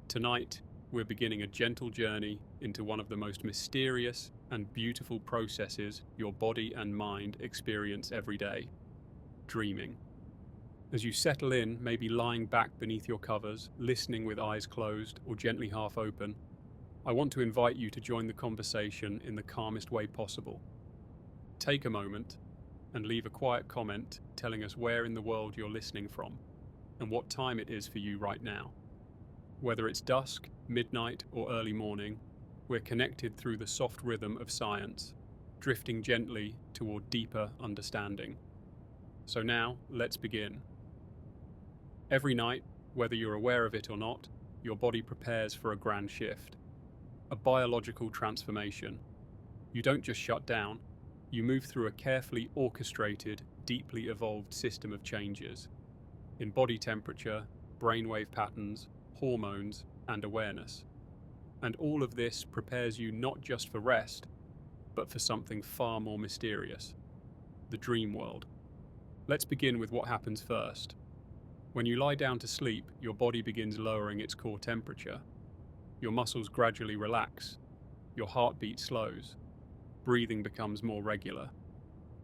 Tonight, we're beginning a gentle journey into one of the most mysterious and beautiful processes your body and mind experience every day: dreaming. As you settle in, maybe lying back beneath your covers, listening with eyes closed or gently half open, I want to invite you to join the conversation in the calmest way possible. Take a moment and leave a quiet comment telling us where in the world you're listening from and what time it is for you right now. Whether it's dusk, midnight, or early morning, we're connected through the soft rhythm of science, drifting gently toward deeper understanding. So now, let's begin. Every night, whether you're aware of it or not, your body prepares for a grand shift, a biological transformation. You don't just shut down, you move through a carefully orchestrated, deeply evolved system of changes in body temperature, brainwave patterns, hormones, and awareness. And all of this prepares you not just for rest, but for something far more mysterious: the dream world. Let's begin with what happens first. When you lie down to sleep, your body begins lowering its core temperature. Your muscles gradually relax, your heartbeat slows, breathing becomes more regular.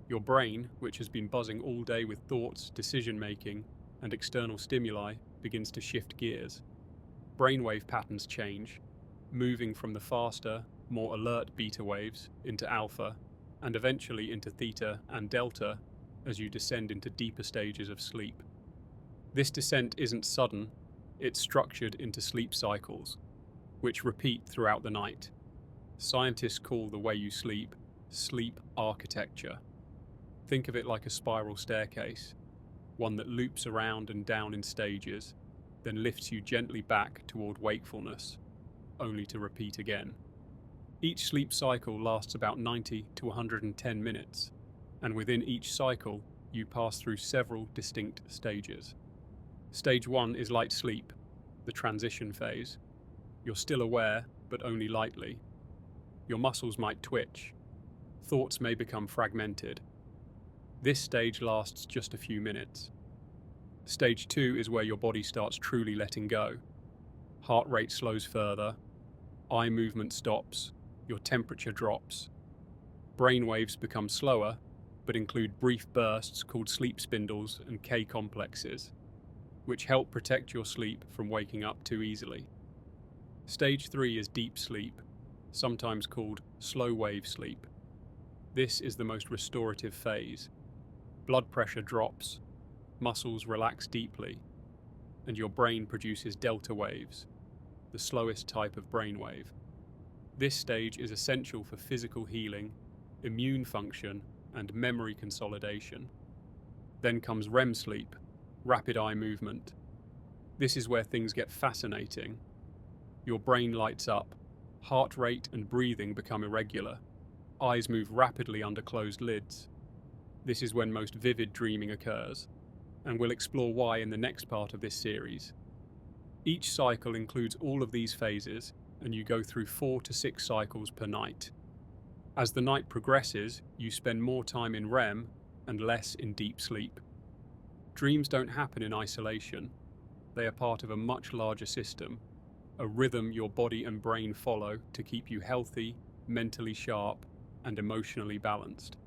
Your brain, which has been buzzing all day with thoughts, decision-making, and external stimuli, begins to shift gears. Brainwave patterns change, moving from the faster, more alert beta waves into alpha, and eventually into theta and delta as you descend into deeper stages of sleep. This descent isn't sudden, it's structured into sleep cycles, which repeat throughout the night. Scientists call the way you sleep architecture. Think of it like a spiral staircase, one that loops around and down in stages, then lifts you gently back toward wakefulness, only to repeat again. Each sleep cycle lasts about 90 to 110 minutes, and within each cycle, you pass through several distinct stages. Stage 1 is light sleep, the transition phase. You're still aware, but only lightly. Your muscles might twitch. Thoughts may become fragmented. This stage lasts just a few minutes. Stage 2 is where your body starts truly letting go. Heart rate slows further, eye movement stops, your temperature drops. Brain waves become slower, but include brief bursts called sleep spindles and K complexes, which help protect your sleep from waking up too easily. Stage 3 is deep sleep, sometimes called slow wave sleep. This is the most restorative phase. Blood pressure drops, muscles relax deeply, and your brain produces delta waves, the slowest type of brainwave. This stage is essential for physical healing, immune function, and memory consolidation. Then comes REM sleep, rapid eye movement. This is where things get fascinating. Your brain lights up, heart rate and breathing become irregular, eyes move rapidly under closed lids. This is when most vivid dreaming occurs, and we'll explore why in the next part of this series. Each cycle includes all of these phases, and you go through 4 to 6 cycles per night. As the night progresses, you spend more time in REM and less in deep sleep. Dreams don't happen in isolation. They are part of a much larger system, a rhythm your body and brain follow to keep you healthy, mentally sharp, and emotionally balanced.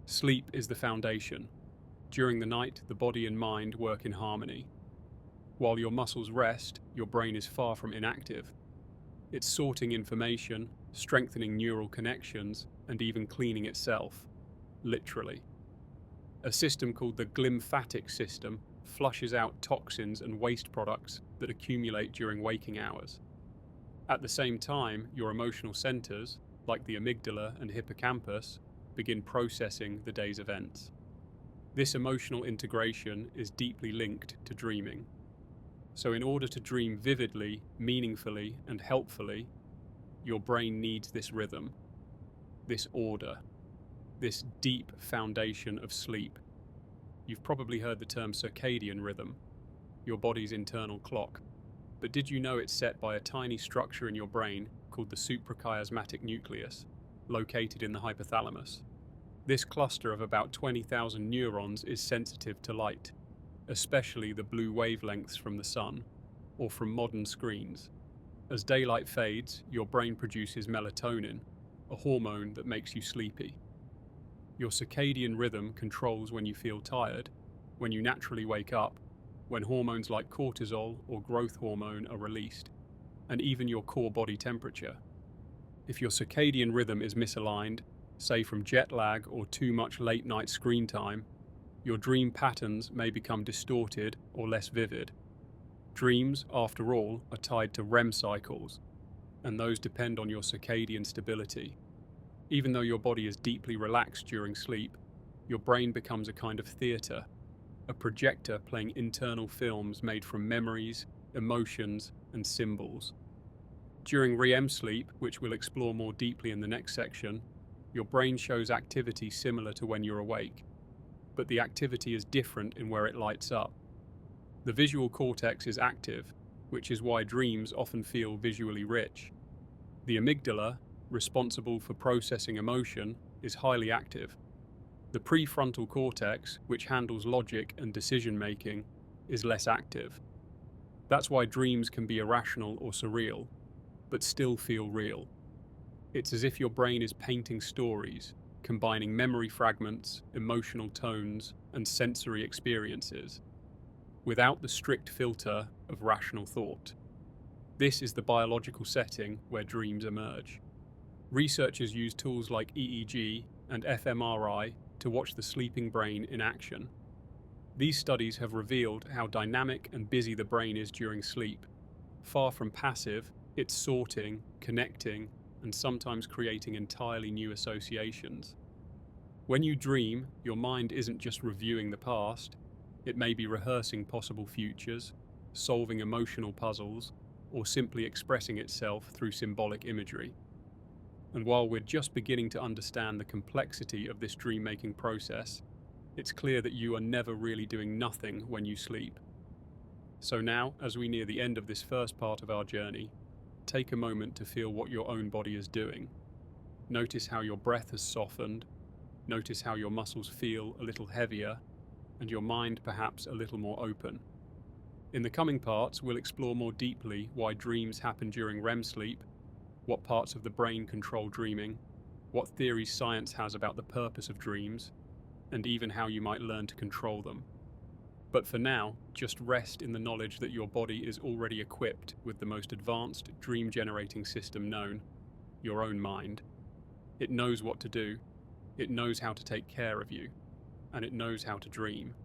Sleep is the foundation. During the night, the body and mind work in harmony. While your muscles rest, your brain is far from inactive. It's sorting information, strengthening neural connections, and even cleaning itself, literally. A system called the glymphatic system flushes out toxins and waste products that accumulate during waking hours. At the same time, your emotional centers, like the amygdala and hippocampus, begin processing the day's events. This emotional integration is deeply linked to dreaming. So in order to dream vividly, meaningfully, and helpfully, your brain needs this rhythm, this order, this deep foundation of sleep. You've probably heard the term circadian rhythm, your body's internal clock. But did you know it's set by a tiny structure in your brain called the suprachiasmatic nucleus, located in the hypothalamus? This cluster of about 20,000 neurons is sensitive to light, especially the blue wavelengths from the sun. or from modern screens. As daylight fades, your brain produces melatonin, a hormone that makes you sleepy. Your circadian rhythm controls when you feel tired, when you naturally wake up, when hormones like cortisol or growth hormone are released, and even your core body temperature. If your circadian rhythm is misaligned, say from jet lag or too much late-night screen time, your dream patterns may become distorted or less vivid. Dreams, after all, are tied to REM cycles, and those depend on your circadian stability. Even though your body is deeply relaxed during sleep, your brain becomes a kind of theatre, a projector playing internal films made from memories, emotions, and symbols. During REM sleep, which we'll explore more deeply in the next section, your brain shows activity similar to when you're awake, but the activity is different in where it lights up. The visual cortex is active, which is why dreams often feel visually rich. The amygdala, responsible for processing emotion, is highly active. The prefrontal cortex, which handles logic and decision-making, is less active. That's why dreams can be irrational or surreal, but still feel real. It's as if your brain is painting stories, combining memory fragments, emotional tones, and sensory experiences, without the strict filter of rational thought. This is the biological setting where dreams emerge. Researchers use tools like EEG and fMRI to watch the sleeping brain in action. These studies have revealed how dynamic and busy the brain is during sleep. Far from passive, it's sorting, connecting, and sometimes creating entirely new associations. When you dream, your mind isn't just reviewing the past, it may be rehearsing possible futures, solving emotional puzzles, or simply expressing itself through symbolic imagery. And while we're just beginning to understand the complexity of this dream-making process, it's clear that you are never really doing nothing when you sleep. So now, as we near the end of this first part of our journey, take a moment to feel what your own body is doing. Notice how your breath has softened, notice how your muscles feel a little heavier, and your mind perhaps a little more open. In the coming parts, we'll explore more deeply why dreams happen during REM sleep, what parts of the brain control dreaming, what theories science has about the purpose of dreams, and even how you might learn to control them. But for now, just rest in the knowledge that your body is already equipped with the most advanced dream-generating system known, your own mind. It knows what to do, it knows how to take care of you, and it knows how to dream.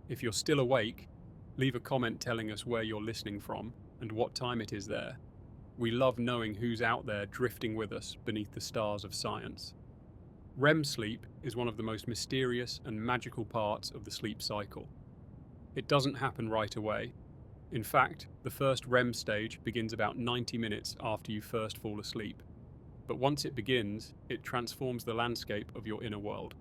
If you're still awake, leave a comment telling us where you're listening from and what time it is there. We love knowing who's out there drifting with us beneath the stars of science. REM sleep is one of the most mysterious and magical parts of the sleep cycle. It doesn't happen right away. In fact, the first REM stage begins about 90 minutes after you first fall asleep. But once it begins, it transforms the landscape of your inner world.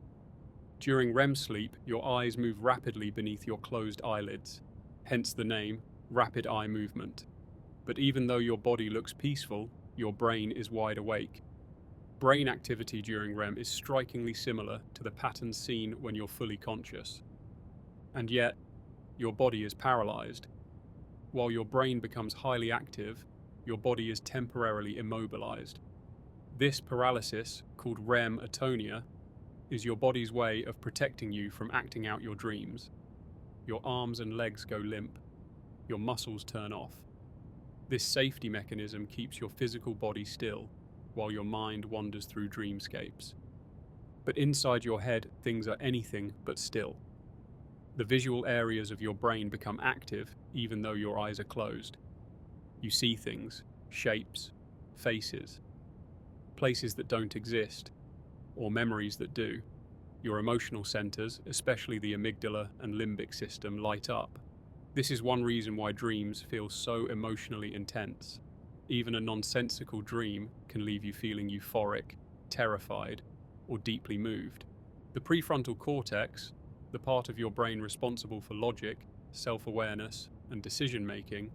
During REM sleep, your eyes move rapidly beneath your closed eyelids, hence the name, rapid eye movement. But even though your body looks peaceful, your brain is wide awake. Brain activity during REM is strikingly similar to the patterns seen when you're fully conscious. And yet, your body is paralyzed. While your brain becomes highly active, your body is temporarily immobilized. This paralysis, called REM atonia, is your body's way of protecting you from acting out your dreams. Your arms and legs go limp. Your muscles turn off. This safety mechanism keeps your physical body still, while your mind wanders through dreamscapes. But inside your head, things are anything but still. The visual areas of your brain become active even though your eyes are closed. You see things, shapes, faces, places that don't exist, or memories that do. Your emotional centers, especially the amygdala and limbic system, light up. This is one reason why dreams feel so emotionally intense. Even a nonsensical dream can leave you feeling euphoric, terrified, or deeply moved. The prefrontal cortex, the part of your brain responsible for logic, self-awareness, and decision-making,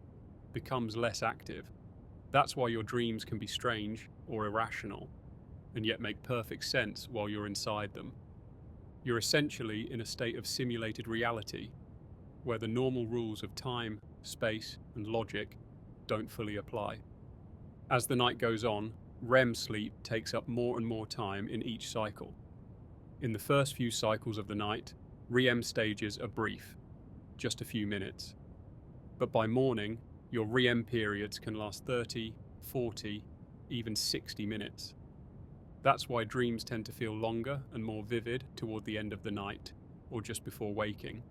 becomes less active. That's why your dreams can be strange or irrational, and yet make perfect sense while you're inside them. You're essentially in a state of simulated reality, where the normal rules of time, space, and logic don't fully apply. As the night goes on, REM sleep takes up more and more time in each cycle. In the first few cycles of the night, REM stages are brief, just a few minutes. But by morning, your REM periods can last 30, 40, even 60 minutes. That's why dreams tend to feel longer and more vivid toward the end of the night, or just before waking.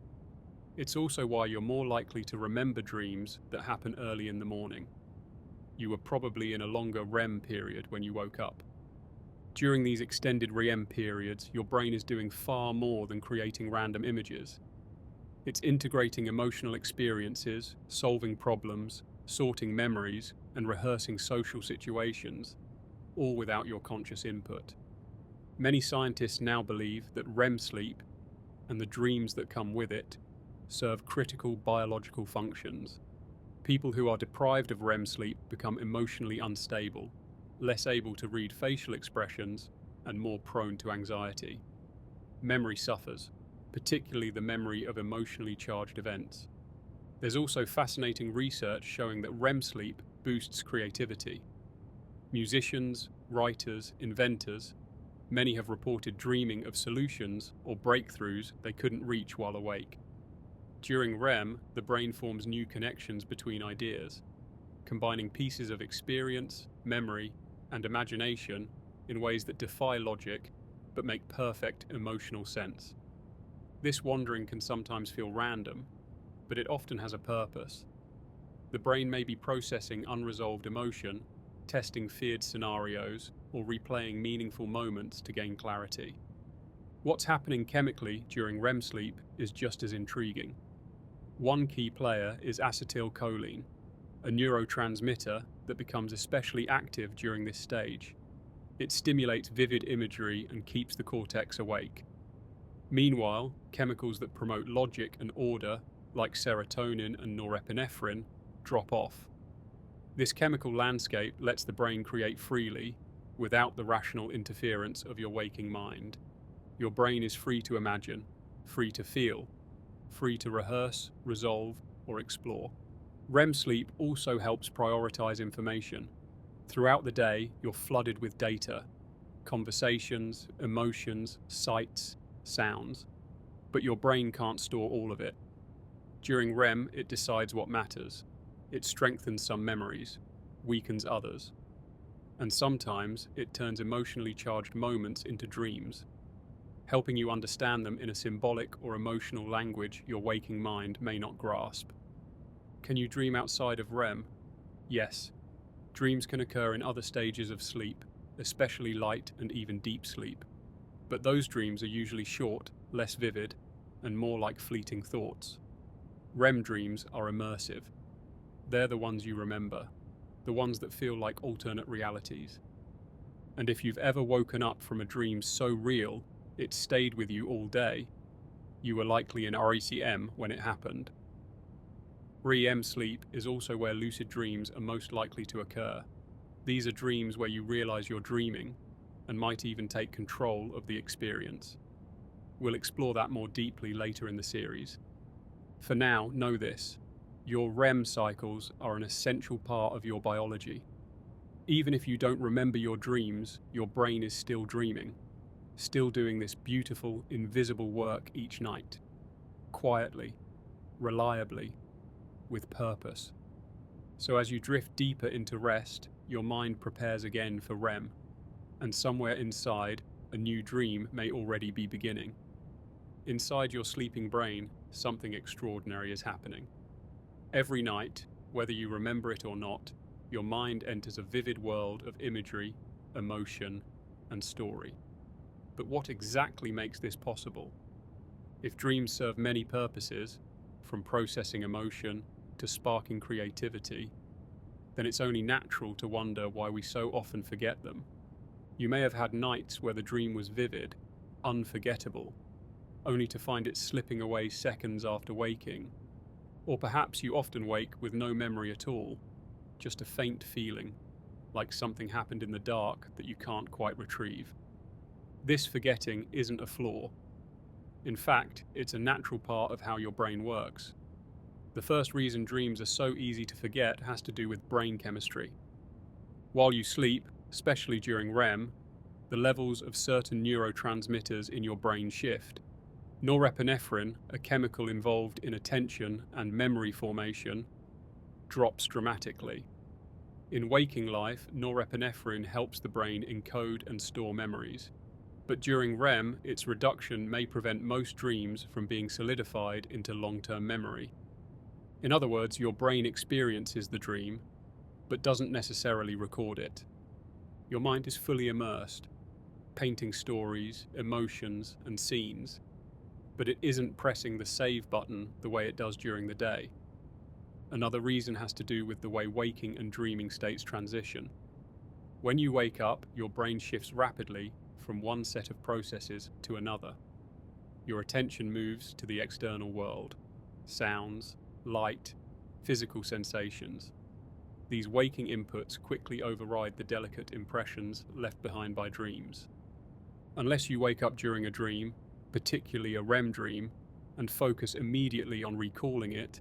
It's also why you're more likely to remember dreams that happen early in the morning. You were probably in a longer REM period when you woke up. During these extended REM periods, your brain is doing far more than creating random images. It's integrating emotional experiences, solving problems, sorting memories, and rehearsing social situations, all without your conscious input. Many scientists now believe that REM sleep, and the dreams that come with it, serve critical biological functions. People who are deprived of REM sleep become emotionally unstable, less able to read facial expressions, and more prone to anxiety. Memory suffers, particularly the memory of emotionally charged events. There's also fascinating research showing that REM sleep boosts creativity. Musicians, writers, inventors, many have reported dreaming of solutions or breakthroughs they couldn't reach while awake. During REM, the brain forms new connections between ideas, combining pieces of experience, memory, and imagination in ways that defy logic but make perfect emotional sense. This wandering can sometimes feel random, but it often has a purpose. The brain may be processing unresolved emotion, testing feared scenarios, or replaying meaningful moments to gain clarity. What's happening chemically during REM sleep is just as intriguing. One key player is acetylcholine, a neurotransmitter that becomes especially active during this stage. It stimulates vivid imagery and keeps the cortex awake. Meanwhile, chemicals that promote logic and order, like serotonin and norepinephrine, drop off. This chemical landscape lets the brain create freely, without the rational interference of your waking mind. Your brain is free to imagine, free to feel, free to rehearse, resolve, or explore. REM sleep also helps prioritize information. Throughout the day, you're flooded with data, conversations, emotions, sights, sounds, but your brain can't store all of it. During REM, it decides what matters. It strengthens some memories, weakens others, and sometimes it turns emotionally charged moments into dreams, helping you understand them in a symbolic or emotional language your waking mind may not grasp. Can you dream outside of REM? Yes. Dreams can occur in other stages of sleep, especially light and even deep sleep. But those dreams are usually short, less vivid, and more like fleeting thoughts. REM dreams are immersive. They're the ones you remember, the ones that feel like alternate realities. And if you've ever woken up from a dream so real it stayed with you all day, you were likely in REM when it happened. REM sleep is also where lucid dreams are most likely to occur. These are dreams where you realize you're dreaming and might even take control of the experience. We'll explore that more deeply later in the series. For now, know this: your REM cycles are an essential part of your biology. Even if you don't remember your dreams, your brain is still dreaming, still doing this beautiful, invisible work each night, quietly, reliably, with purpose. So as you drift deeper into rest, your mind prepares again for REM, and somewhere inside, a new dream may already be beginning. Inside your sleeping brain, something extraordinary is happening. Every night, whether you remember it or not, your mind enters a vivid world of imagery, emotion, and story. But what exactly makes this possible? If dreams serve many purposes, from processing emotion to sparking creativity, then it's only natural to wonder why we so often forget them. You may have had nights where the dream was vivid, unforgettable, only to find it slipping away seconds after waking. Or perhaps you often wake with no memory at all, just a faint feeling, like something happened in the dark that you can't quite retrieve. This forgetting isn't a flaw. In fact, it's a natural part of how your brain works. The first reason dreams are so easy to forget has to do with brain chemistry. While you sleep, especially during REM, the levels of certain neurotransmitters in your brain shift. Norepinephrine, a chemical involved in attention and memory formation, drops dramatically. In waking life, norepinephrine helps the brain encode and store memories. But during REM, its reduction may prevent most dreams from being solidified into long-term memory. In other words, your brain experiences the dream, but doesn't necessarily record it. Your mind is fully immersed, painting stories, emotions, and scenes, but it isn't pressing the save button the way it does during the day. Another reason has to do with the way waking and dreaming states transition. When you wake up, your brain shifts rapidly from one set of processes to another. Your attention moves to the external world, sounds, light, physical sensations. These waking inputs quickly override the delicate impressions left behind by dreams. Unless you wake up during a dream, particularly a REM dream, and focus immediately on recalling it,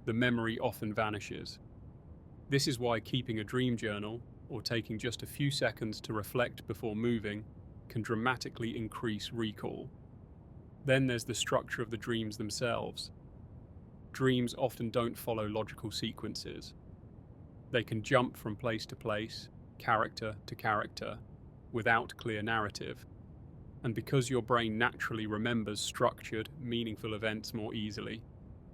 the memory often vanishes. This is why keeping a dream journal, or taking just a few seconds to reflect before moving, can dramatically increase recall. Then there's the structure of the dreams themselves. Dreams often don't follow logical sequences. They can jump from place to place, character to character, without clear narrative. And because your brain naturally remembers structured, meaningful events more easily,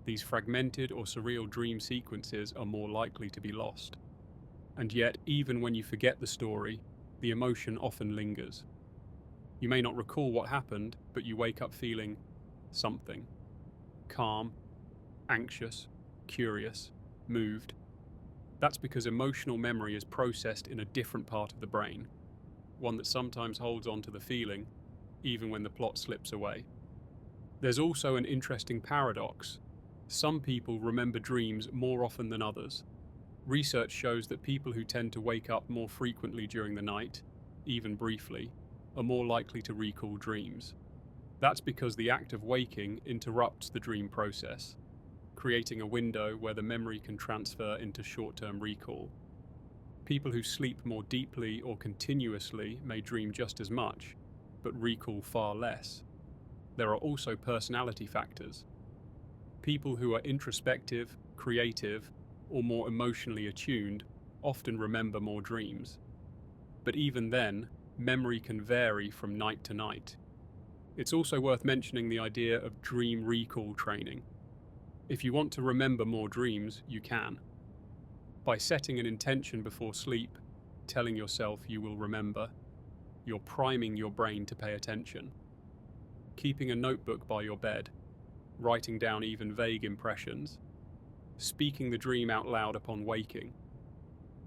these fragmented or surreal dream sequences are more likely to be lost. And yet, even when you forget the story, the emotion often lingers. You may not recall what happened, but you wake up feeling something. Calm, anxious, curious, moved. That's because emotional memory is processed in a different part of the brain, one that sometimes holds on to the feeling, even when the plot slips away. There's also an interesting paradox. Some people remember dreams more often than others. Research shows that people who tend to wake up more frequently during the night, even briefly, are more likely to recall dreams. That's because the act of waking interrupts the dream process, creating a window where the memory can transfer into short-term recall. People who sleep more deeply or continuously may dream just as much, but recall far less. There are also personality factors. People who are introspective, creative, or more emotionally attuned often remember more dreams. But even then, memory can vary from night to night. It's also worth mentioning the idea of dream recall training. If you want to remember more dreams, you can. By setting an intention before sleep, telling yourself you will remember, you're priming your brain to pay attention. Keeping a notebook by your bed, writing down even vague impressions, speaking the dream out loud upon waking.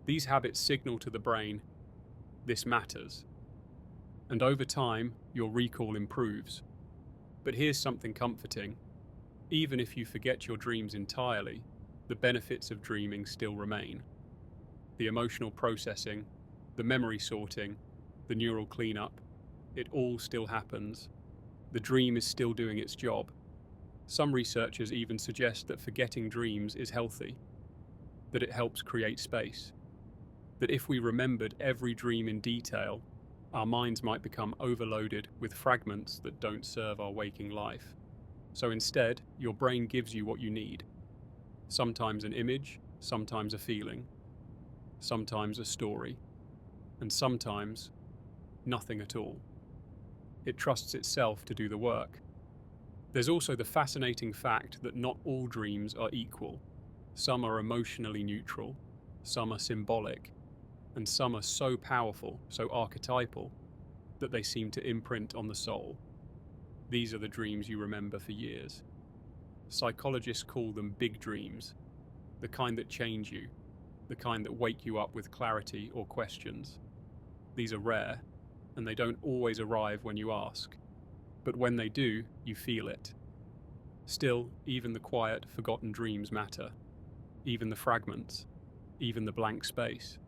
These habits signal to the brain, this matters. And over time, your recall improves. But here's something comforting. Even if you forget your dreams entirely, the benefits of dreaming still remain. The emotional processing, the memory sorting, the neural cleanup, it all still happens. The dream is still doing its job. Some researchers even suggest that forgetting dreams is healthy, that it helps create space, that if we remembered every dream in detail, our minds might become overloaded with fragments that don't serve our waking life. So instead, your brain gives you what you need. Sometimes an image, sometimes a feeling, sometimes a story, and sometimes nothing at all. It trusts itself to do the work. There's also the fascinating fact that not all dreams are equal. Some are emotionally neutral, some are symbolic, and some are so powerful, so archetypal, that they seem to imprint on the soul. These are the dreams you remember for years. Psychologists call them big dreams, the kind that change you, the kind that wake you up with clarity or questions. These are rare, and they don't always arrive when you ask. But when they do, you feel it. Still, even the quiet, forgotten dreams matter. Even the fragments, even the blank space.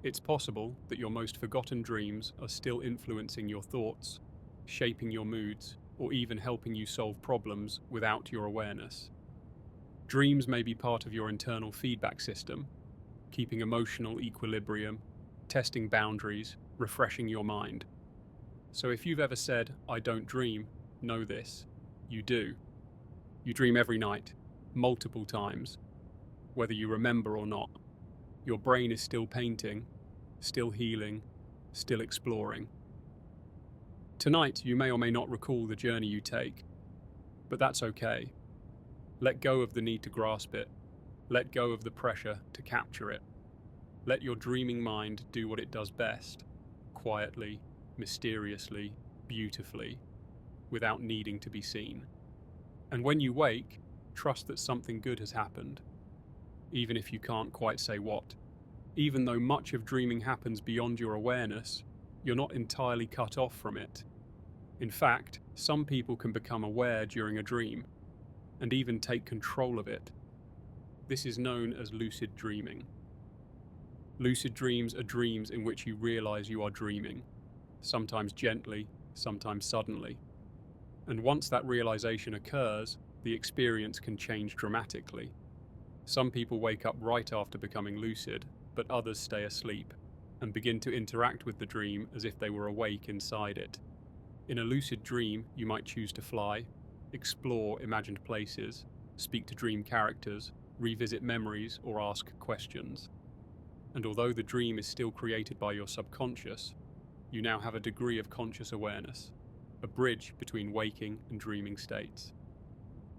It's possible that your most forgotten dreams are still influencing your thoughts, shaping your moods, or even helping you solve problems without your awareness. Dreams may be part of your internal feedback system, keeping emotional equilibrium, testing boundaries, refreshing your mind. So if you've ever said, "I don't dream," know this: you do. You dream every night, multiple times, whether you remember or not. Your brain is still painting, still healing, still exploring. Tonight, you may or may not recall the journey you take, but that's okay. Let go of the need to grasp it. Let go of the pressure to capture it. Let your dreaming mind do what it does best, quietly, mysteriously, beautifully, without needing to be seen. And when you wake, trust that something good has happened, even if you can't quite say what. Even though much of dreaming happens beyond your awareness, you're not entirely cut off from it. In fact, some people can become aware during a dream, and even take control of it. This is known as lucid dreaming. Lucid dreams are dreams in which you realize you are dreaming, sometimes gently, sometimes suddenly. And once that realization occurs, the experience can change dramatically. Some people wake up right after becoming lucid, but others stay asleep and begin to interact with the dream as if they were awake inside it. In a lucid dream, you might choose to fly, explore imagined places, speak to dream characters, revisit memories, or ask questions. And although the dream is still created by your subconscious, you now have a degree of conscious awareness, a bridge between waking and dreaming states.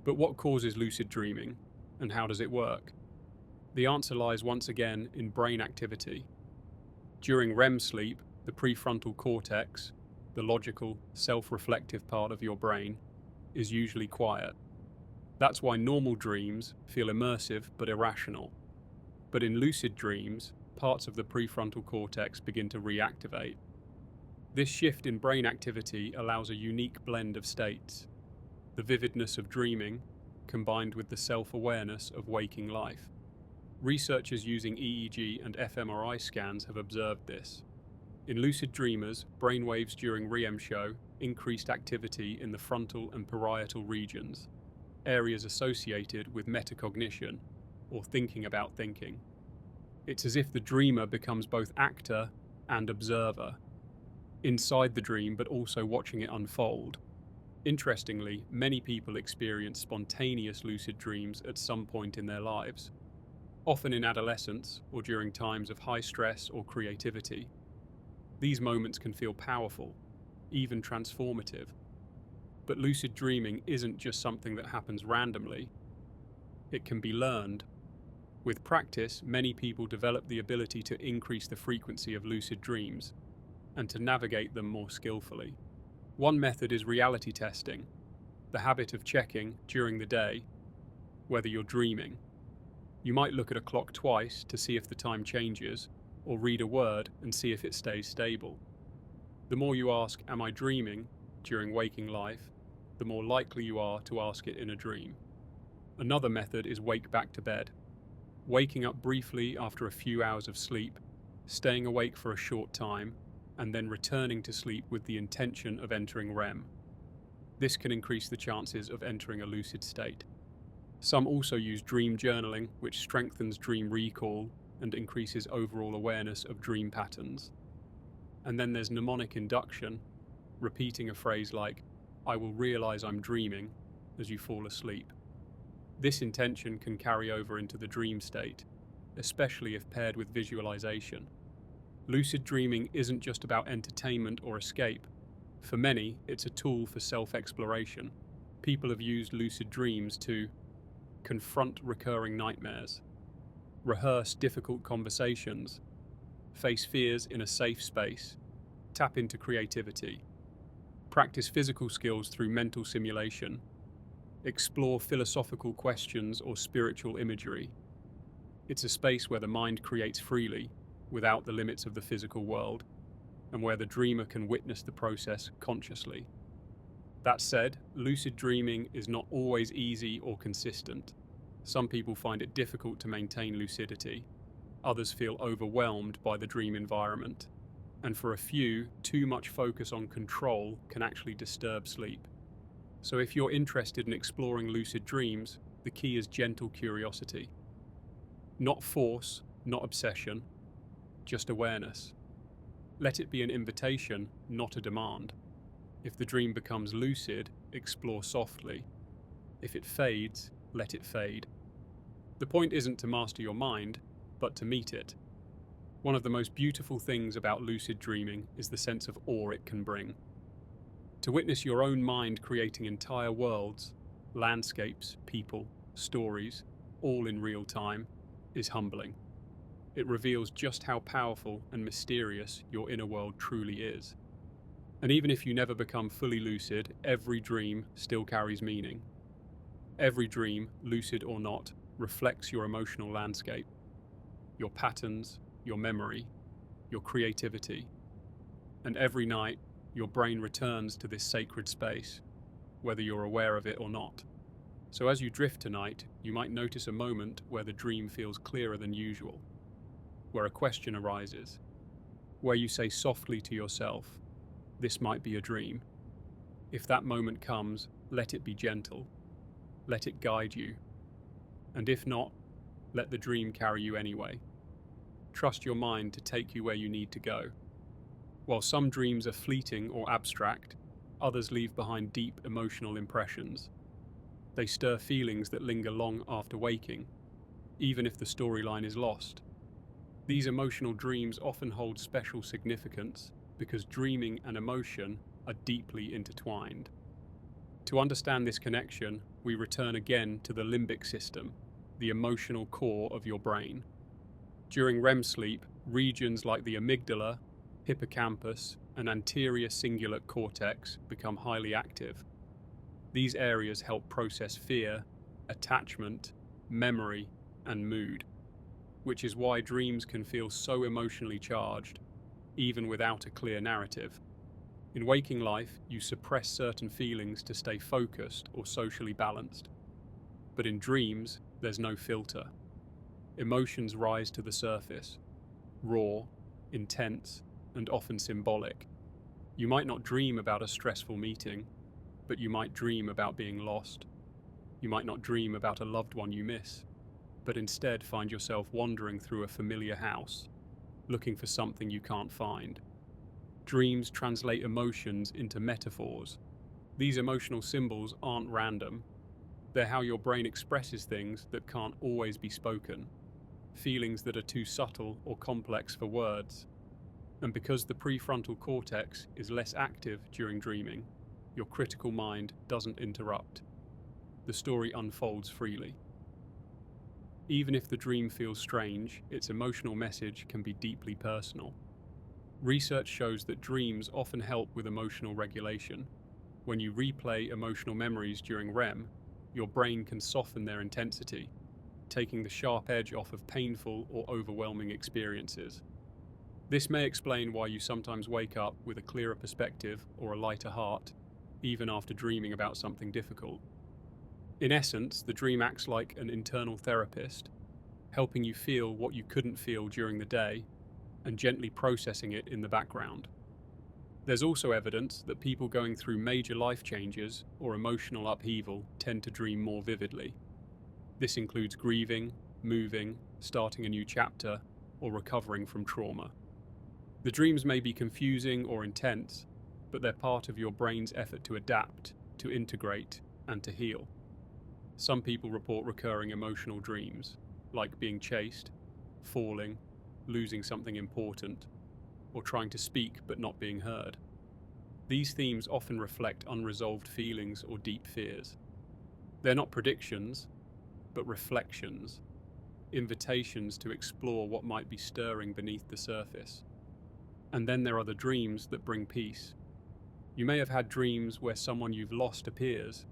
But what causes lucid dreaming, and how does it work? The answer lies once again in brain activity. During REM sleep, the prefrontal cortex, the logical, self-reflective part of your brain, is usually quiet. That's why normal dreams feel immersive but irrational. But in lucid dreams, parts of the prefrontal cortex begin to reactivate. This shift in brain activity allows a unique blend of states: the vividness of dreaming, combined with the self-awareness of waking life. Researchers using EEG and fMRI scans have observed this. In lucid dreamers, brainwaves during REM show increased activity in the frontal and parietal regions, areas associated with metacognition, or thinking about thinking. It's as if the dreamer becomes both actor and observer, inside the dream but also watching it unfold. Interestingly, many people experience spontaneous lucid dreams at some point in their lives, often in adolescence or during times of high stress or creativity. These moments can feel powerful, even transformative. But lucid dreaming isn't just something that happens randomly. It can be learned. With practice, many people develop the ability to increase the frequency of lucid dreams and to navigate them more skillfully. One method is reality testing, the habit of checking during the day whether you're dreaming. You might look at a clock twice to see if the time changes, or read a word and see if it stays stable. The more you ask, "Am I dreaming?" during waking life, the more likely you are to ask it in a dream. Another method is wake back to bed. Waking up briefly after a few hours of sleep, staying awake for a short time, and then returning to sleep with the intention of entering REM. This can increase the chances of entering a lucid state. Some also use dream journaling, which strengthens dream recall and increases overall awareness of dream patterns. And then there's mnemonic induction, repeating a phrase like, "I will realize I'm dreaming," as you fall asleep. This intention can carry over into the dream state, especially if paired with visualization. Lucid dreaming isn't just about entertainment or escape. For many, it's a tool for self-exploration. People have used lucid dreams to confront recurring nightmares, rehearse difficult conversations, face fears in a safe space, tap into creativity, practice physical skills through mental simulation, explore philosophical questions or spiritual imagery. It's a space where the mind creates freely, without the limits of the physical world, and where the dreamer can witness the process consciously. That said, lucid dreaming is not always easy or consistent. Some people find it difficult to maintain lucidity. Others feel overwhelmed by the dream environment. And for a few, too much focus on control can actually disturb sleep. So if you're interested in exploring lucid dreams, the key is gentle curiosity. Not force, not obsession, just awareness. Let it be an invitation, not a demand. If the dream becomes lucid, explore softly. If it fades, let it fade. The point isn't to master your mind, but to meet it. One of the most beautiful things about lucid dreaming is the sense of awe it can bring. To witness your own mind creating entire worlds, landscapes, people, stories, all in real time, is humbling. It reveals just how powerful and mysterious your inner world truly is. And even if you never become fully lucid, every dream still carries meaning. Every dream, lucid or not, reflects your emotional landscape, your patterns, your memory, your creativity. And every night, your brain returns to this sacred space, whether you're aware of it or not. So as you drift tonight, you might notice a moment where the dream feels clearer than usual, where a question arises, where you say softly to yourself, "This might be a dream." If that moment comes, let it be gentle. Let it guide you. And if not, let the dream carry you anyway. Trust your mind to take you where you need to go. While some dreams are fleeting or abstract, others leave behind deep emotional impressions. They stir feelings that linger long after waking, even if the storyline is lost. These emotional dreams often hold special significance because dreaming and emotion are deeply intertwined. To understand this connection, we return again to the limbic system, the emotional core of your brain. During REM sleep, regions like the amygdala, hippocampus, and anterior cingulate cortex become highly active. These areas help process fear, attachment, memory, and mood, which is why dreams can feel so emotionally charged, even without a clear narrative. In waking life, you suppress certain feelings to stay focused or socially balanced. But in dreams, there's no filter. Emotions rise to the surface, raw, intense, and often symbolic. You might not dream about a stressful meeting, but you might dream about being lost. You might not dream about a loved one you miss, but instead find yourself wandering through a familiar house, looking for something you can't find. Dreams translate emotions into metaphors. These emotional symbols aren't random. They're how your brain expresses things that can't always be spoken, feelings that are too subtle or complex for words. And because the prefrontal cortex is less active during dreaming, your critical mind doesn't interrupt. The story unfolds freely. Even if the dream feels strange, its emotional message can be deeply personal. Research shows that dreams often help with emotional regulation. When you replay emotional memories during REM, your brain can soften their intensity, taking the sharp edge off of painful or overwhelming experiences. This may explain why you sometimes wake up with a clearer perspective or a lighter heart, even after dreaming about something difficult. In essence, the dream acts like an internal therapist, helping you feel what you couldn't feel during the day and gently processing it in the background. There's also evidence that people going through major life changes or emotional upheaval tend to dream more vividly. This includes grieving, moving, starting a new chapter, or recovering from trauma. The dreams may be confusing or intense, but they're part of your brain's effort to adapt, to integrate, and to heal. Some people report recurring emotional dreams, like being chased, falling, losing something important, or trying to speak but not being heard. These themes often reflect unresolved feelings or deep fears. They're not predictions, but reflections, invitations to explore what might be stirring beneath the surface. And then there are the dreams that bring peace. You may have had dreams where someone you've lost appears,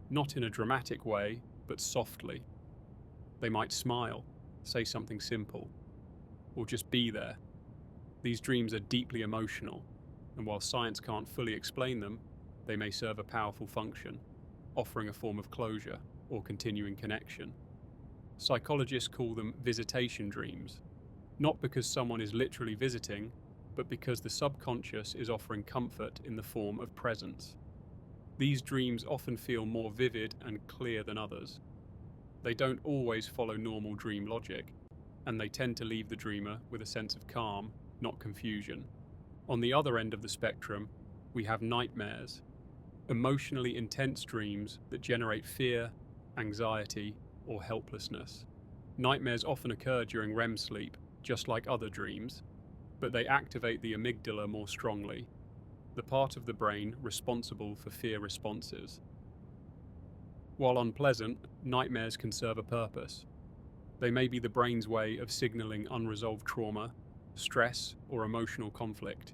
not in a dramatic way, but softly. They might smile, say something simple, or just be there. These dreams are deeply emotional, and while science can't fully explain them, they may serve a powerful function, offering a form of closure or continuing connection. Psychologists call them visitation dreams, not because someone is literally visiting, but because the subconscious is offering comfort in the form of presence. These dreams often feel more vivid and clear than others. They don't always follow normal dream logic, and they tend to leave the dreamer with a sense of calm, not confusion. On the other end of the spectrum, we have nightmares, emotionally intense dreams that generate fear, anxiety, or helplessness. Nightmares often occur during REM sleep, just like other dreams, but they activate the amygdala more strongly, the part of the brain responsible for fear responses. While unpleasant, nightmares can serve a purpose. They may be the brain's way of signaling unresolved trauma, stress, or emotional conflict.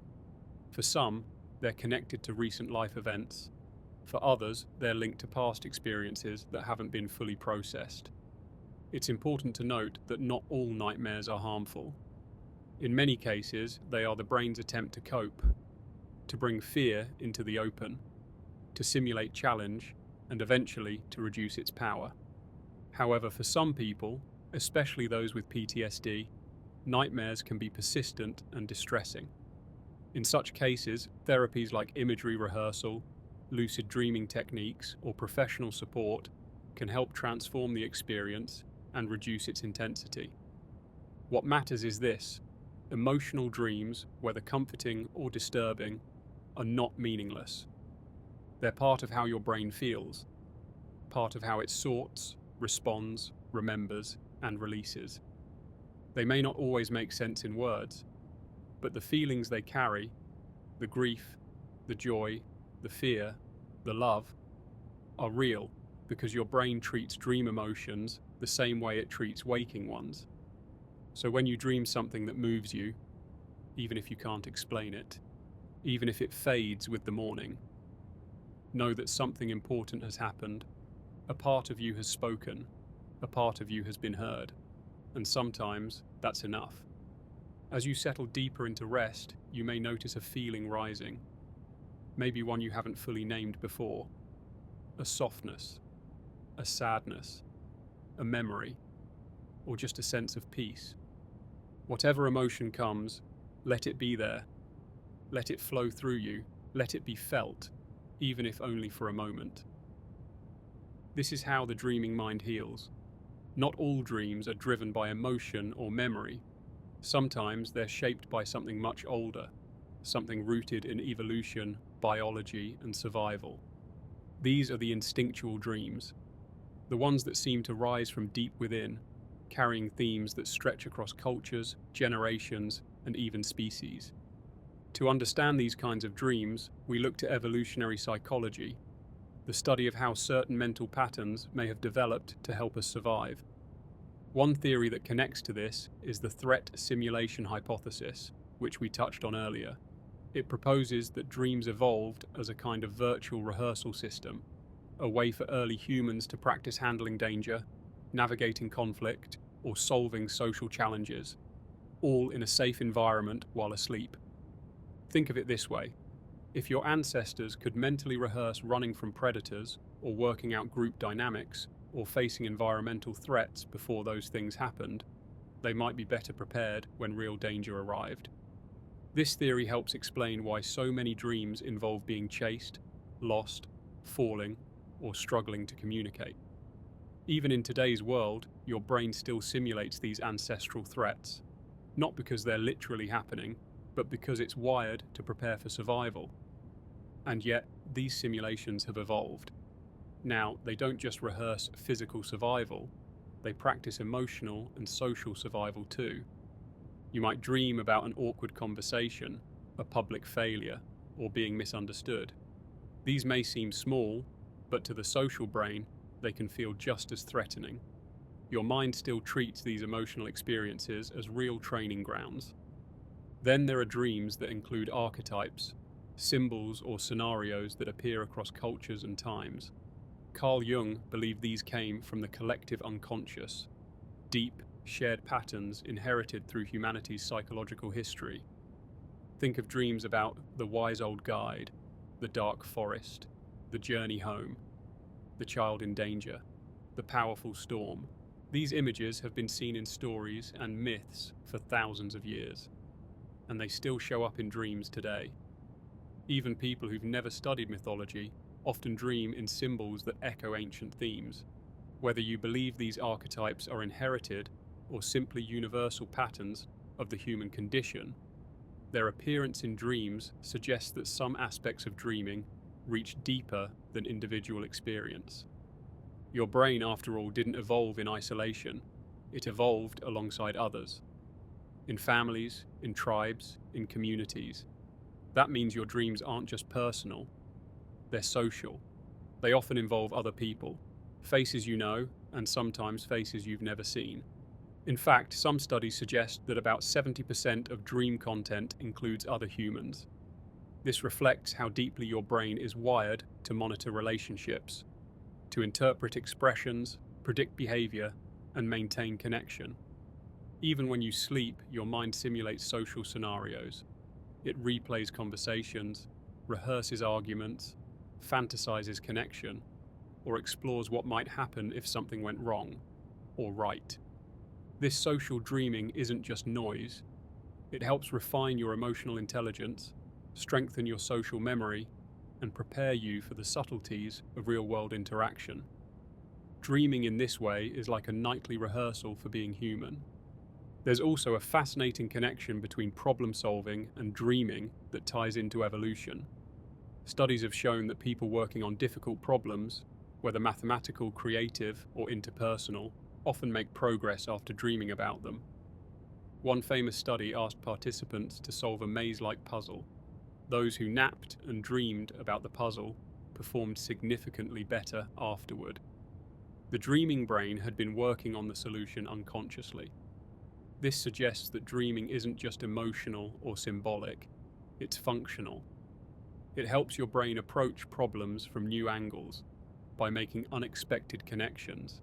For some, they're connected to recent life events. For others, they're linked to past experiences that haven't been fully processed. It's important to note that not all nightmares are harmful. In many cases, they are the brain's attempt to cope, to bring fear into the open, to simulate challenge, and eventually to reduce its power. However, for some people, especially those with PTSD, nightmares can be persistent and distressing. In such cases, therapies like imagery rehearsal, lucid dreaming techniques, or professional support can help transform the experience and reduce its intensity. What matters is this: emotional dreams, whether comforting or disturbing, are not meaningless. They're part of how your brain feels, part of how it sorts, responds, remembers, and releases. They may not always make sense in words, but the feelings they carry, the grief, the joy, the fear, the love, are real because your brain treats dream emotions the same way it treats waking ones. So when you dream something that moves you, even if you can't explain it, even if it fades with the morning, know that something important has happened. A part of you has spoken, a part of you has been heard, and sometimes that's enough. As you settle deeper into rest, you may notice a feeling rising, maybe one you haven't fully named before, a softness, a sadness, a memory, or just a sense of peace. Whatever emotion comes, let it be there. Let it flow through you. Let it be felt, even if only for a moment. This is how the dreaming mind heals. Not all dreams are driven by emotion or memory. Sometimes they're shaped by something much older, something rooted in evolution, biology, and survival. These are the instinctual dreams, the ones that seem to rise from deep within, carrying themes that stretch across cultures, generations, and even species. To understand these kinds of dreams, we look to evolutionary psychology, the study of how certain mental patterns may have developed to help us survive. One theory that connects to this is the threat simulation hypothesis, which we touched on earlier. It proposes that dreams evolved as a kind of virtual rehearsal system, a way for early humans to practice handling danger, navigating conflict, or solving social challenges, all in a safe environment while asleep. Think of it this way: if your ancestors could mentally rehearse running from predators, or working out group dynamics, or facing environmental threats before those things happened, they might be better prepared when real danger arrived. This theory helps explain why so many dreams involve being chased, lost, falling, or struggling to communicate. Even in today's world, your brain still simulates these ancestral threats, not because they're literally happening, but because it's wired to prepare for survival. And yet, these simulations have evolved. Now, they don't just rehearse physical survival, they practice emotional and social survival too. You might dream about an awkward conversation, a public failure, or being misunderstood. These may seem small, but to the social brain, they can feel just as threatening. Your mind still treats these emotional experiences as real training grounds. Then there are dreams that include archetypes, symbols or scenarios that appear across cultures and times. Carl Jung believed these came from the collective unconscious, deep, shared patterns inherited through humanity's psychological history. Think of dreams about the wise old guide, the dark forest, the journey home, the child in danger, the powerful storm. These images have been seen in stories and myths for thousands of years, and they still show up in dreams today. Even people who've never studied mythology often dream in symbols that echo ancient themes. Whether you believe these archetypes are inherited or simply universal patterns of the human condition, their appearance in dreams suggests that some aspects of dreaming reach deeper than individual experience. Your brain, after all, didn't evolve in isolation. It evolved alongside others. In families, in tribes, in communities. That means your dreams aren't just personal, they're social. They often involve other people, faces you know, and sometimes faces you've never seen. In fact, some studies suggest that about 70% of dream content includes other humans. This reflects how deeply your brain is wired to monitor relationships, to interpret expressions, predict behavior, and maintain connection. Even when you sleep, your mind simulates social scenarios. It replays conversations, rehearses arguments, fantasizes connection, or explores what might happen if something went wrong or right. This social dreaming isn't just noise. It helps refine your emotional intelligence, strengthen your social memory, and prepare you for the subtleties of real-world interaction. Dreaming in this way is like a nightly rehearsal for being human. There's also a fascinating connection between problem-solving and dreaming that ties into evolution. Studies have shown that people working on difficult problems, whether mathematical, creative, or interpersonal, often make progress after dreaming about them. One famous study asked participants to solve a maze-like puzzle. Those who napped and dreamed about the puzzle performed significantly better afterward. The dreaming brain had been working on the solution unconsciously. This suggests that dreaming isn't just emotional or symbolic, it's functional. It helps your brain approach problems from new angles by making unexpected connections.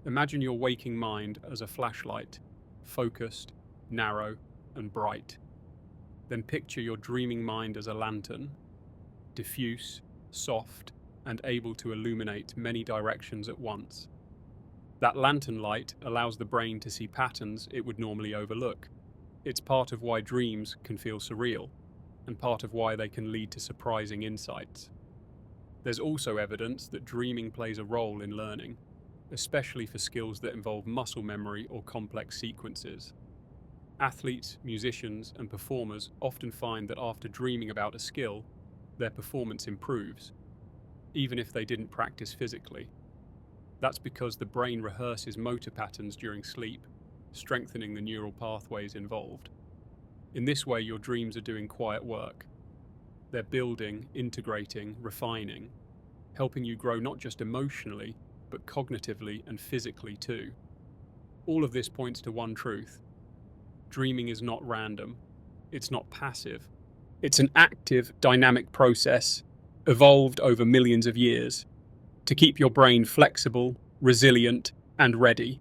Imagine your waking mind as a flashlight, focused, narrow, and bright. Then picture your dreaming mind as a lantern, diffuse, soft, and able to illuminate many directions at once. That lantern light allows the brain to see patterns it would normally overlook. It's part of why dreams can feel surreal, and part of why they can lead to surprising insights. There's also evidence that dreaming plays a role in learning, especially for skills that involve muscle memory or complex sequences. Athletes, musicians, and performers often find that after dreaming about a skill, their performance improves, even if they didn't practice physically. That's because the brain rehearses motor patterns during sleep, strengthening the neural pathways involved. In this way, your dreams are doing quiet work. They're building, integrating, refining, helping you grow not just emotionally, but cognitively and physically too. All of this points to one truth. Dreaming is not random. It's not passive. It's an active, dynamic process, evolved over millions of years, to keep your brain flexible, resilient, and ready.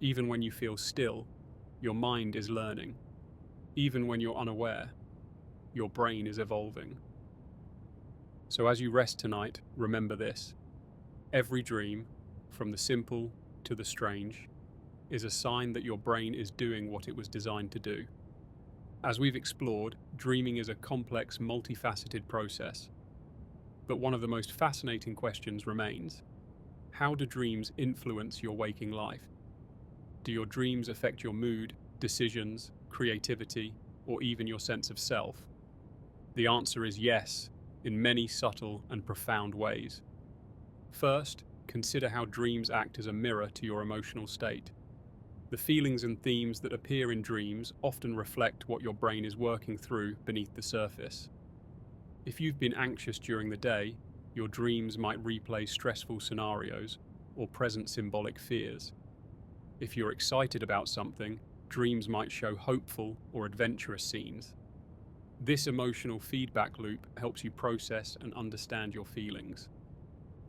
Even when you feel still, your mind is learning. Even when you're unaware, your brain is evolving. So as you rest tonight, remember this. Every dream, from the simple to the strange, is a sign that your brain is doing what it was designed to do. As we've explored, dreaming is a complex, multifaceted process. But one of the most fascinating questions remains: how do dreams influence your waking life? Do your dreams affect your mood, decisions, creativity, or even your sense of self? The answer is yes, in many subtle and profound ways. First, consider how dreams act as a mirror to your emotional state. The feelings and themes that appear in dreams often reflect what your brain is working through beneath the surface. If you've been anxious during the day, your dreams might replay stressful scenarios or present symbolic fears. If you're excited about something, dreams might show hopeful or adventurous scenes. This emotional feedback loop helps you process and understand your feelings.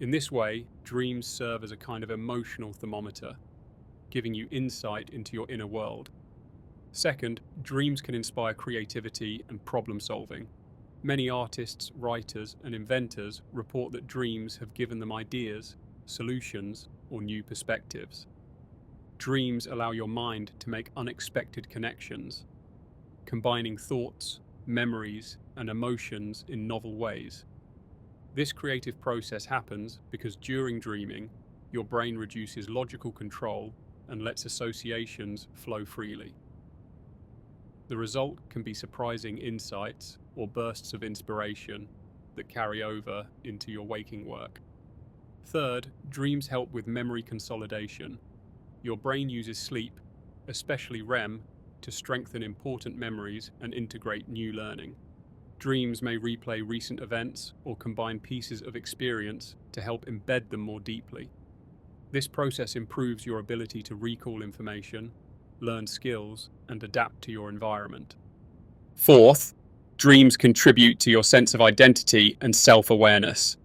In this way, dreams serve as a kind of emotional thermometer, giving you insight into your inner world. Second, dreams can inspire creativity and problem solving. Many artists, writers, and inventors report that dreams have given them ideas, solutions, or new perspectives. Dreams allow your mind to make unexpected connections, combining thoughts, memories, and emotions in novel ways. This creative process happens because during dreaming, your brain reduces logical control and lets associations flow freely. The result can be surprising insights or bursts of inspiration that carry over into your waking work. Third, dreams help with memory consolidation. Your brain uses sleep, especially REM, to strengthen important memories and integrate new learning. Dreams may replay recent events or combine pieces of experience to help embed them more deeply. This process improves your ability to recall information, learn skills, and adapt to your environment. Fourth, dreams contribute to your sense of identity and self-awareness.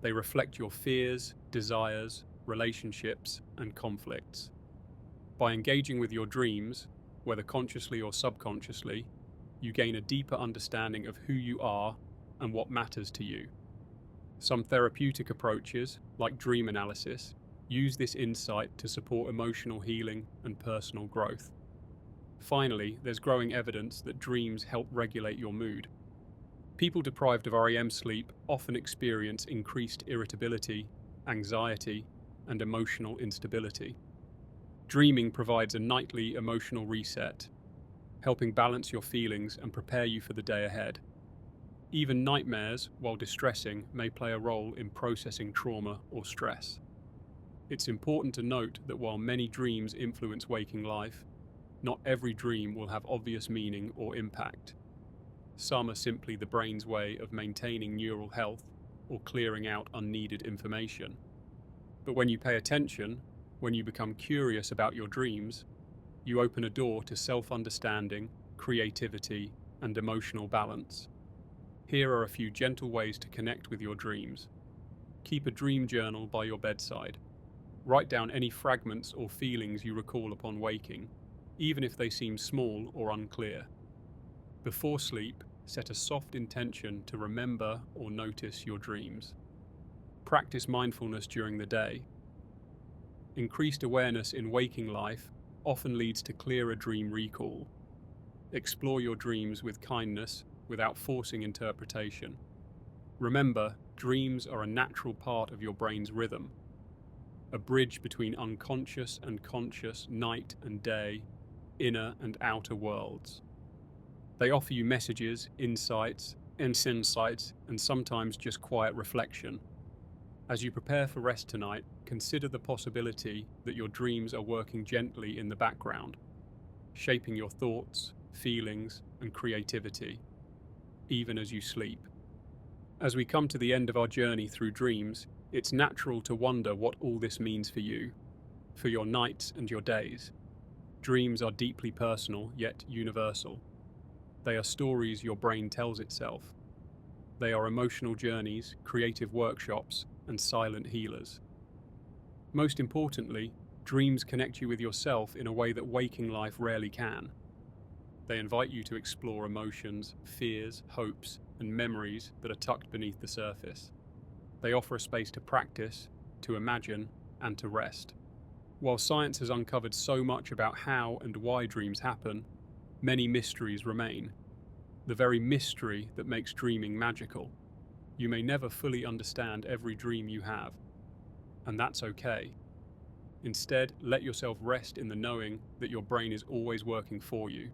They reflect your fears, desires, relationships, and conflicts. By engaging with your dreams, whether consciously or subconsciously, you gain a deeper understanding of who you are and what matters to you. Some therapeutic approaches, like dream analysis, use this insight to support emotional healing and personal growth. Finally, there's growing evidence that dreams help regulate your mood. People deprived of REM sleep often experience increased irritability, anxiety, and emotional instability. Dreaming provides a nightly emotional reset, helping balance your feelings and prepare you for the day ahead. Even nightmares, while distressing, may play a role in processing trauma or stress. It's important to note that while many dreams influence waking life, not every dream will have obvious meaning or impact. Some are simply the brain's way of maintaining neural health or clearing out unneeded information. But when you pay attention, when you become curious about your dreams, you open a door to self-understanding, creativity, and emotional balance. Here are a few gentle ways to connect with your dreams. Keep a dream journal by your bedside. Write down any fragments or feelings you recall upon waking, even if they seem small or unclear. Before sleep, set a soft intention to remember or notice your dreams. Practice mindfulness during the day. Increased awareness in waking life often leads to clearer dream recall. Explore your dreams with kindness without forcing interpretation. Remember, dreams are a natural part of your brain's rhythm, a bridge between unconscious and conscious, night and day, inner and outer worlds. They offer you messages, insights, and sometimes just quiet reflection. As you prepare for rest tonight, consider the possibility that your dreams are working gently in the background, shaping your thoughts, feelings, and creativity, even as you sleep. As we come to the end of our journey through dreams, it's natural to wonder what all this means for you, for your nights and your days. Dreams are deeply personal, yet universal. They are stories your brain tells itself. They are emotional journeys, creative workshops, and silent healers. Most importantly, dreams connect you with yourself in a way that waking life rarely can. They invite you to explore emotions, fears, hopes, and memories that are tucked beneath the surface. They offer a space to practice, to imagine, and to rest. While science has uncovered so much about how and why dreams happen, many mysteries remain. The very mystery that makes dreaming magical. You may never fully understand every dream you have, and that's okay. Instead, let yourself rest in the knowing that your brain is always working for you,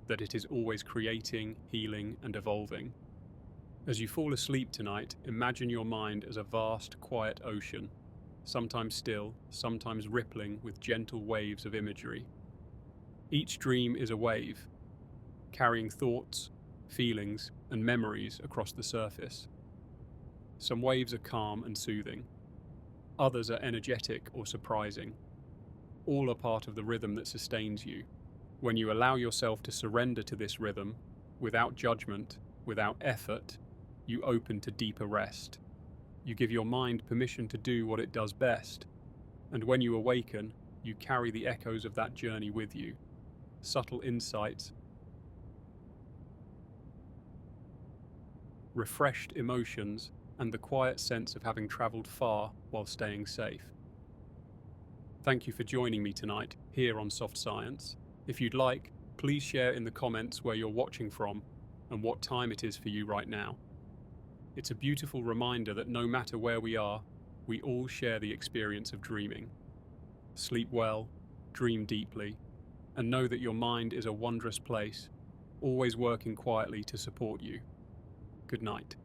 that it is always creating, healing, and evolving. As you fall asleep tonight, imagine your mind as a vast, quiet ocean, sometimes still, sometimes rippling with gentle waves of imagery. Each dream is a wave, carrying thoughts, feelings, and memories across the surface. Some waves are calm and soothing. Others are energetic or surprising. All are part of the rhythm that sustains you. When you allow yourself to surrender to this rhythm, without judgment, without effort, you open to deeper rest. You give your mind permission to do what it does best. And when you awaken, you carry the echoes of that journey with you. Subtle insights, refreshed emotions, and the quiet sense of having traveled far while staying safe. Thank you for joining me tonight here on Soft Science. If you'd like, please share in the comments where you're watching from and what time it is for you right now. It's a beautiful reminder that no matter where we are, we all share the experience of dreaming. Sleep well, dream deeply, and know that your mind is a wondrous place, always working quietly to support you. Good night.